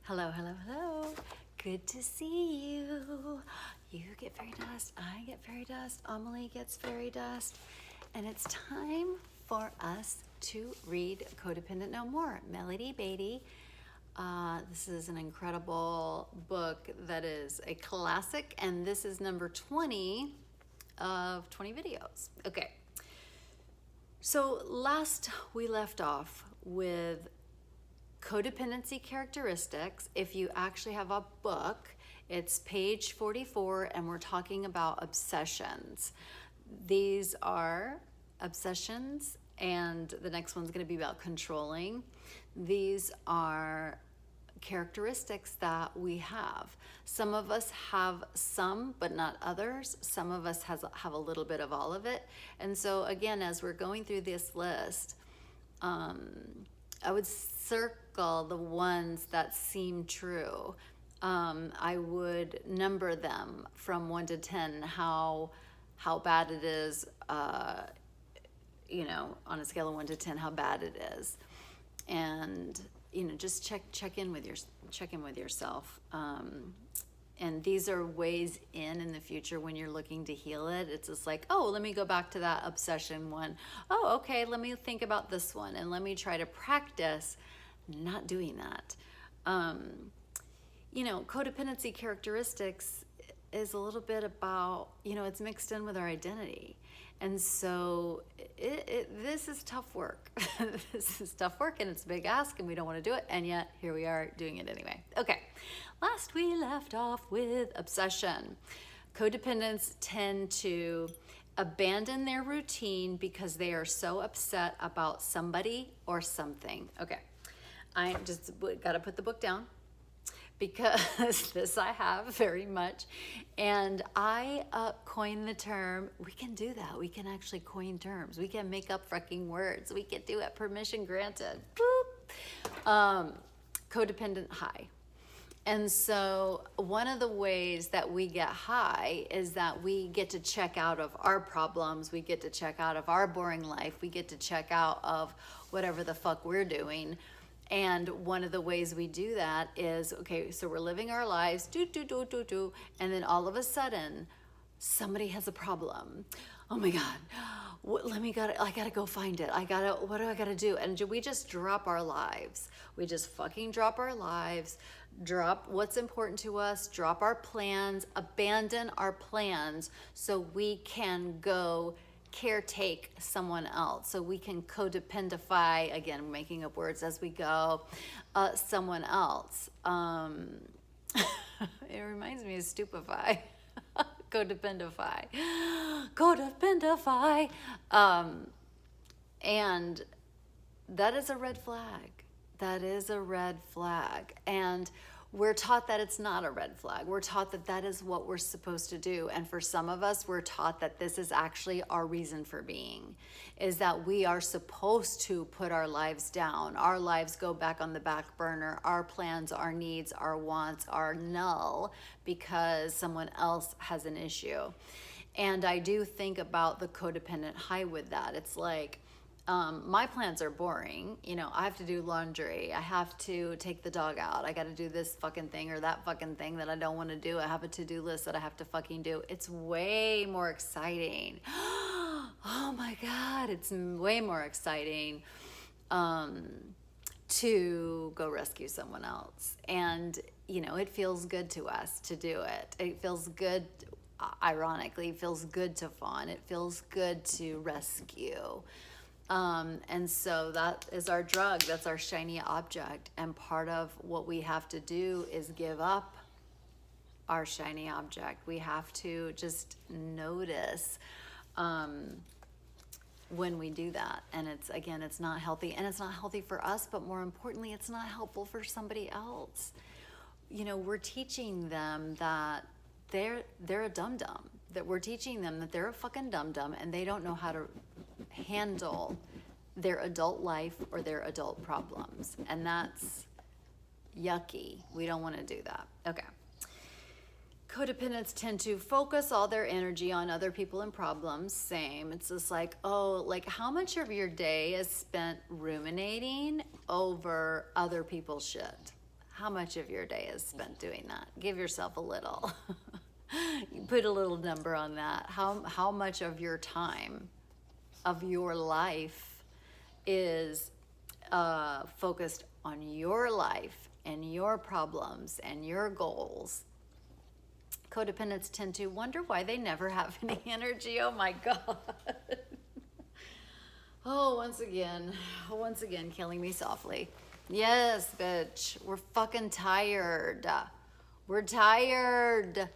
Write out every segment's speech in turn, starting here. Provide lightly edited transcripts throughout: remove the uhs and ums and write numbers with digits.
Hello, hello, hello. Good to see you. You get fairy dust, I get fairy dust, Amelie gets fairy dust, and it's time for us to read Codependent No More, Melody Beatty. This is an incredible book that is a classic, and this is number 20 of 20 videos. Okay, so last we left off with codependency characteristics. If you actually have a book, it's page 44, and we're talking about obsessions. These are obsessions, and the next one's going to be about controlling. These are characteristics that we have. Some of us have some, but not others. Some of us have a little bit of all of it. And so again, as we're going through this list, I would circle the ones that seem true. I would number them from 1 to 10, how bad it is, on a scale of 1 to 10, how bad it is. And, just check in with yourself. And these are ways in the future when you're looking to heal it. It's just like, oh, let me go back to that obsession one. Oh, okay, let me think about this one, and let me try to practice not doing that. Codependency characteristics is a little bit about, it's mixed in with our identity. And so this is tough work. This is tough work, and it's a big ask, and we don't want to do it, and yet here we are doing it anyway. Okay, last we left off with obsession. Codependents tend to abandon their routine because they are so upset about somebody or something. Okay, I just got to put the book down, because this I have very much, and I coined the term. We can do that. We can actually coin terms. We can make up fucking words. We can do it. Permission granted. Boop. Codependent high. And so one of the ways that we get high is that we get to check out of our problems. We get to check out of our boring life. We get to check out of whatever the fuck we're doing. And one of the ways we do that is, okay, so we're living our lives, and then all of a sudden, somebody has a problem. Oh my God, I gotta go find it. What do I gotta do? And we just drop our lives. We just fucking drop our lives, drop what's important to us, drop our plans, abandon our plans so we can go caretake someone else, so we can codependify, again, making up words as we go, someone else. It reminds me of stupefy. Codependify. And that is a red flag. That is a red flag. And we're taught that it's not a red flag. We're taught that that is what we're supposed to do. And for some of us, we're taught that this is actually our reason for being, is that we are supposed to put our lives down. Our lives go back on the back burner. Our plans, our needs, our wants are null because someone else has an issue. And I do think about the codependent high with that. It's like, my plans are boring. I have to do laundry. I have to take the dog out. I got to do this fucking thing or that fucking thing that I don't want to do. I have a to-do list that I have to fucking do. It's way more exciting. Oh my God, it's way more exciting to go rescue someone else. And, it feels good to us to do it. It feels good, ironically, it feels good to fawn. It feels good to rescue. And so that is our drug. That's our shiny object. And part of what we have to do is give up our shiny object. We have to just notice when we do that. And it's not healthy. And it's not healthy for us, but more importantly, it's not helpful for somebody else. We're teaching them that they're a dum-dum. That we're teaching them that they're a fucking dum-dum and they don't know how to handle their adult life or their adult problems. And that's yucky. We don't want to do that. Okay. Codependents tend to focus all their energy on other people and problems. Same. It's just like, how much of your day is spent ruminating over other people's shit? How much of your day is spent doing that? Give yourself a little. You put a little number on that. How much of your time, of your life, is focused on your life and your problems and your goals? Codependents tend to wonder why they never have any energy. Oh my God. Oh, once again, killing me softly. Yes, bitch, we're fucking tired. We're tired.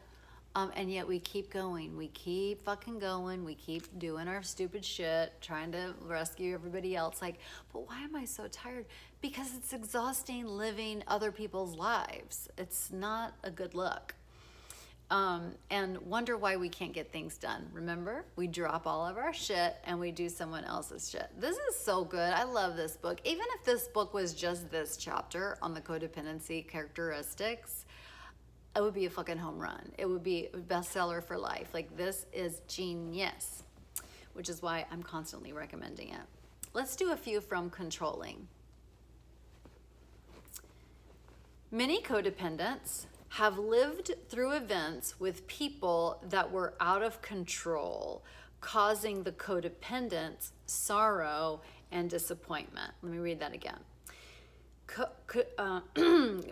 And yet we keep going. We keep fucking going. We keep doing our stupid shit, trying to rescue everybody else. Like, but why am I so tired? Because it's exhausting living other people's lives. It's not a good look. And wonder why we can't get things done. Remember, we drop all of our shit and we do someone else's shit. This is so good. I love this book. Even if this book was just this chapter on the codependency characteristics, it would be a fucking home run. It would be a bestseller for life. Like, this is genius, which is why I'm constantly recommending it. Let's do a few from Controlling. Many codependents have lived through events with people that were out of control, causing the codependents sorrow and disappointment. Let me read that again.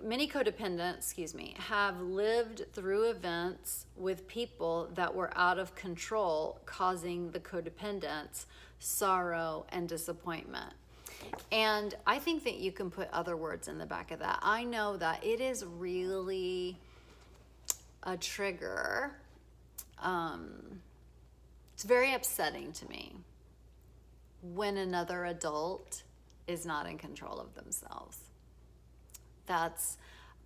Many codependents, have lived through events with people that were out of control, causing the codependents sorrow and disappointment. And I think that you can put other words in the back of that. I know that it is really a trigger. It's very upsetting to me when another adult is not in control of themselves.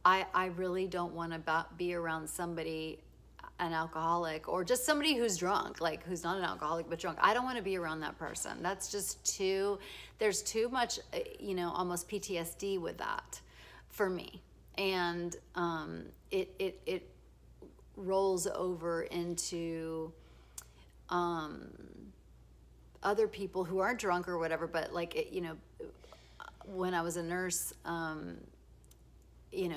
I really don't want to be around somebody, an alcoholic, or just somebody who's drunk, like who's not an alcoholic but drunk. I don't want to be around that person. That's just there's too much, almost PTSD with that for me. And it rolls over into other people who aren't drunk or whatever, but when I was a nurse,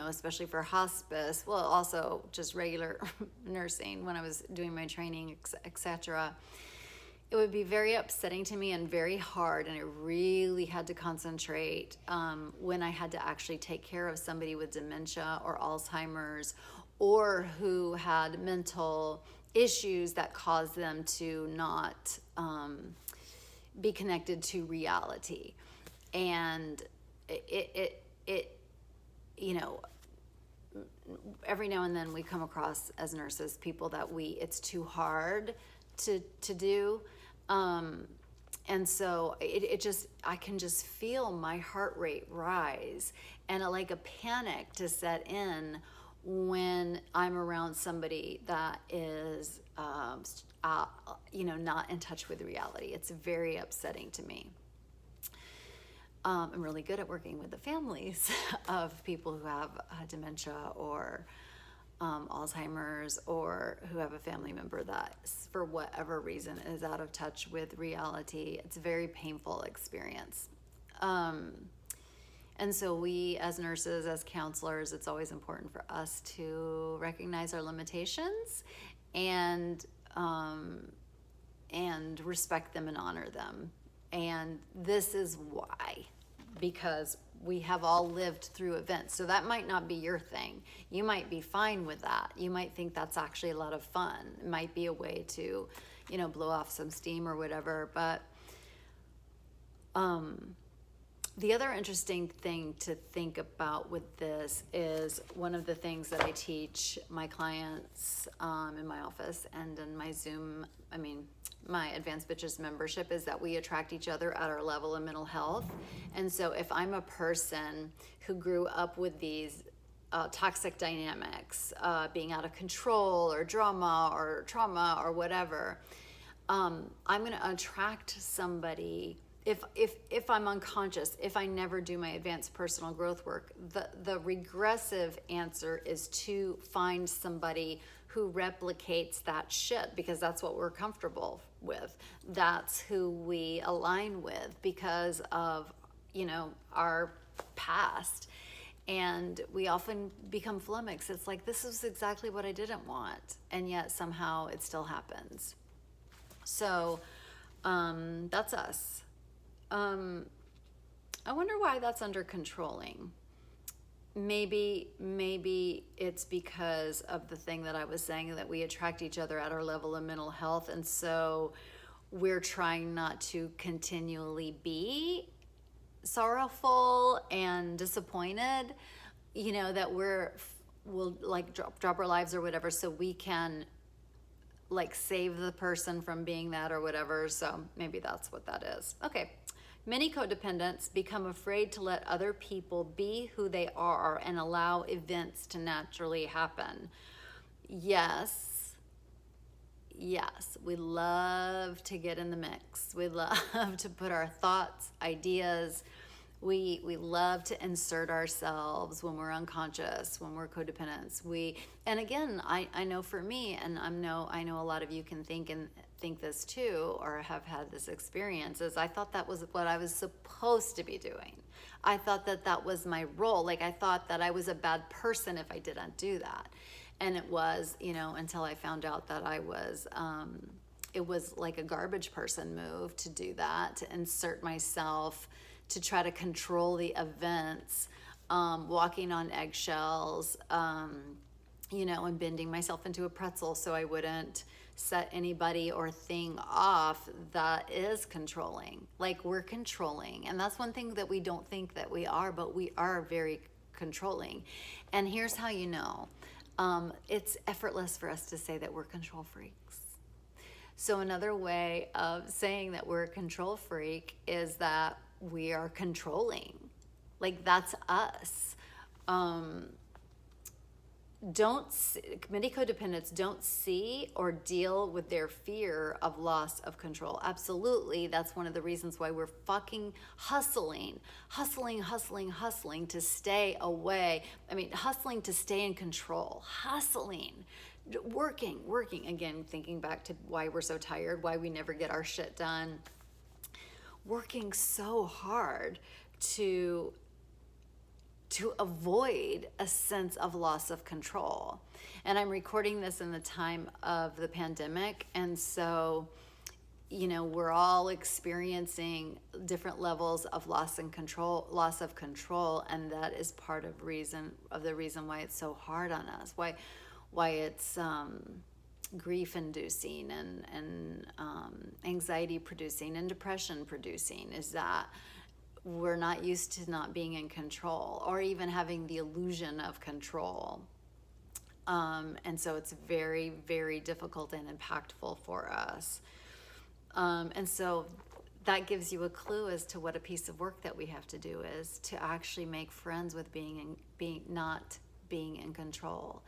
especially for hospice, well, also just regular nursing when I was doing my training, etc., it would be very upsetting to me and very hard, and I really had to concentrate when I had to actually take care of somebody with dementia or Alzheimer's, or who had mental issues that caused them to not be connected to reality. And it every now and then we come across as nurses people that it's too hard to do. And so I can just feel my heart rate rise and like a panic to set in when I'm around somebody that is, not in touch with reality. It's very upsetting to me. I'm really good at working with the families of people who have dementia or Alzheimer's, or who have a family member that, for whatever reason, is out of touch with reality. It's a very painful experience. And so we, as nurses, as counselors, it's always important for us to recognize our limitations and respect them and honor them. And this is why, because we have all lived through events. So that might not be your thing. You might be fine with that. You might think that's actually a lot of fun. It might be a way to, blow off some steam or whatever. But the other interesting thing to think about with this is one of the things that I teach my clients in my office and in my Zoom, my Advanced Bitches membership, is that we attract each other at our level of mental health. And so if I'm a person who grew up with these toxic dynamics, being out of control or drama or trauma or whatever, I'm going to attract somebody. If I'm unconscious, if I never do my advanced personal growth work, the regressive answer is to find somebody who replicates that shit, because that's what we're comfortable with. That's who we align with because of, our past. And we often become flummoxed. It's like, this is exactly what I didn't want. And yet somehow it still happens. So that's us. I wonder why that's under controlling. Maybe it's because of the thing that I was saying, that we attract each other at our level of mental health. And so we're trying not to continually be sorrowful and disappointed, that we'll like drop our lives or whatever, so we can like save the person from being that or whatever. So maybe that's what that is. Okay. Many codependents become afraid to let other people be who they are and allow events to naturally happen. Yes, we love to get in the mix. We love to put our thoughts, ideas. We love to insert ourselves when we're unconscious, when we're codependents. And again, I know for me, and I know a lot of you can think this too, or have had this experience, is I thought that was what I was supposed to be doing. I thought that was my role. Like, I thought that I was a bad person if I didn't do that. And it was, until I found out that I was, it was like a garbage person move to do that, to insert myself, to try to control the events, walking on eggshells, and bending myself into a pretzel so I wouldn't set anybody or thing off that is controlling. Like, we're controlling. And that's one thing that we don't think that we are, but we are very controlling. And here's how you know. It's effortless for us to say that we're control freaks. So another way of saying that we're a control freak is that we are controlling. Like, that's us. Many codependents don't see or deal with their fear of loss of control. Absolutely. That's one of the reasons why we're fucking hustling to stay away. Hustling to stay in control, working. Again, thinking back to why we're so tired, why we never get our shit done. Working so hard to avoid a sense of loss of control. And I'm recording this in the time of the pandemic. And so, we're all experiencing different levels of loss of control. And that is part of the reason why it's so hard on us, why it's, grief inducing and anxiety producing and depression producing, is that we're not used to not being in control, or even having the illusion of control. And so it's very, very difficult and impactful for us. And so that gives you a clue as to what a piece of work that we have to do is to actually make friends with not being in control.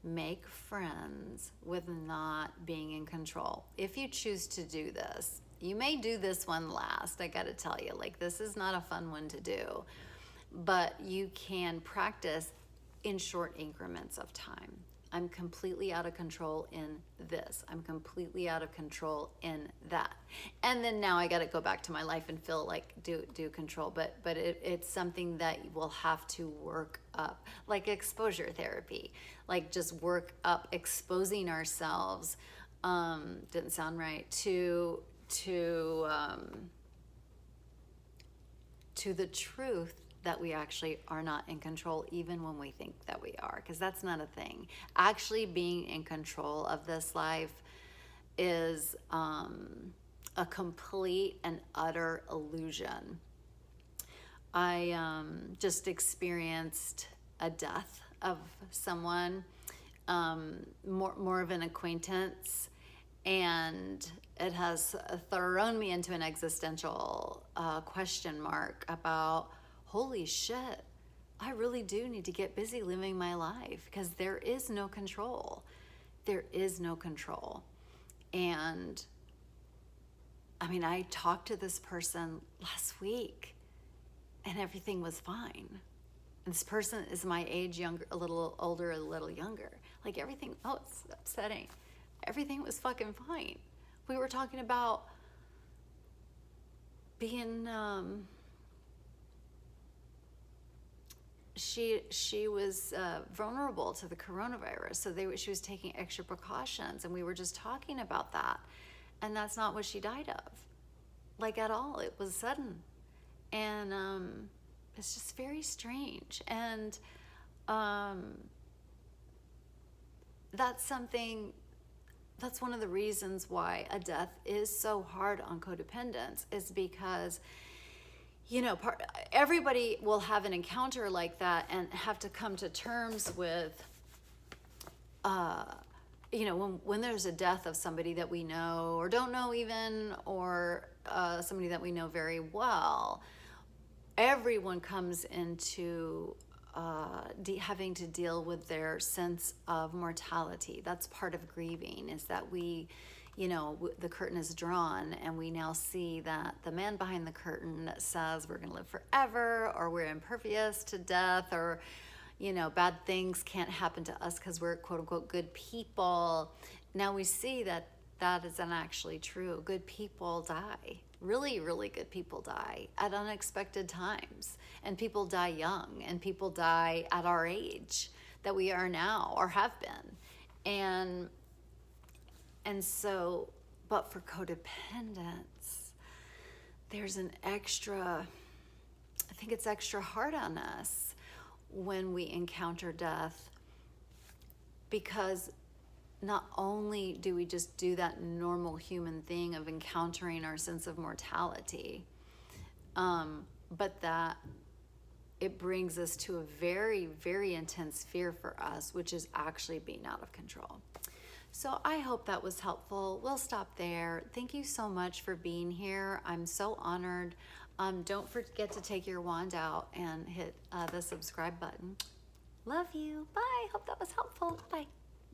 Make friends with not being in control. If you choose to do this, you may do this one last. I got to tell you, like, this is not a fun one to do, but you can practice in short increments of time. I'm completely out of control in this. I'm completely out of control in that. And then now I got to go back to my life and feel like do control. But it's something that we'll have to work up, like exposure therapy, like just work up exposing ourselves. Didn't sound right to the truth that we actually are not in control, even when we think that we are, because that's not a thing. Actually being in control of this life is a complete and utter illusion. I just experienced a death of someone, more of an acquaintance, and it has thrown me into an existential question mark about, holy shit, I really do need to get busy living my life, because there is no control. There is no control. And I talked to this person last week and everything was fine. And this person is my age, younger, a little older, a little younger. Like everything, it's upsetting. Everything was fucking fine. We were talking about being, she was vulnerable to the coronavirus, so she was taking extra precautions, and we were just talking about that, and that's not what she died of, like, at all. It was sudden, and it's just very strange, and that's one of the reasons why a death is so hard on codependents, is because everybody will have an encounter like that and have to come to terms with, when there's a death of somebody that we know or don't know even, or somebody that we know very well. Everyone comes into having to deal with their sense of mortality. That's part of grieving, is that the curtain is drawn, and we now see that the man behind the curtain that says we're going to live forever, or we're impervious to death, or bad things can't happen to us because we're quote unquote good people. Now we see that that isn't actually true. Good people die. Really, really good people die at unexpected times, and people die young, and people die at our age that we are now or have been. And so, but for codependents, there's I think it's extra hard on us when we encounter death, because not only do we just do that normal human thing of encountering our sense of mortality, but that it brings us to a very, very intense fear for us, which is actually being out of control. So I hope that was helpful. We'll stop there. Thank you so much for being here. I'm so honored. Don't forget to take your wand out and hit the subscribe button. Love you. Bye. Hope that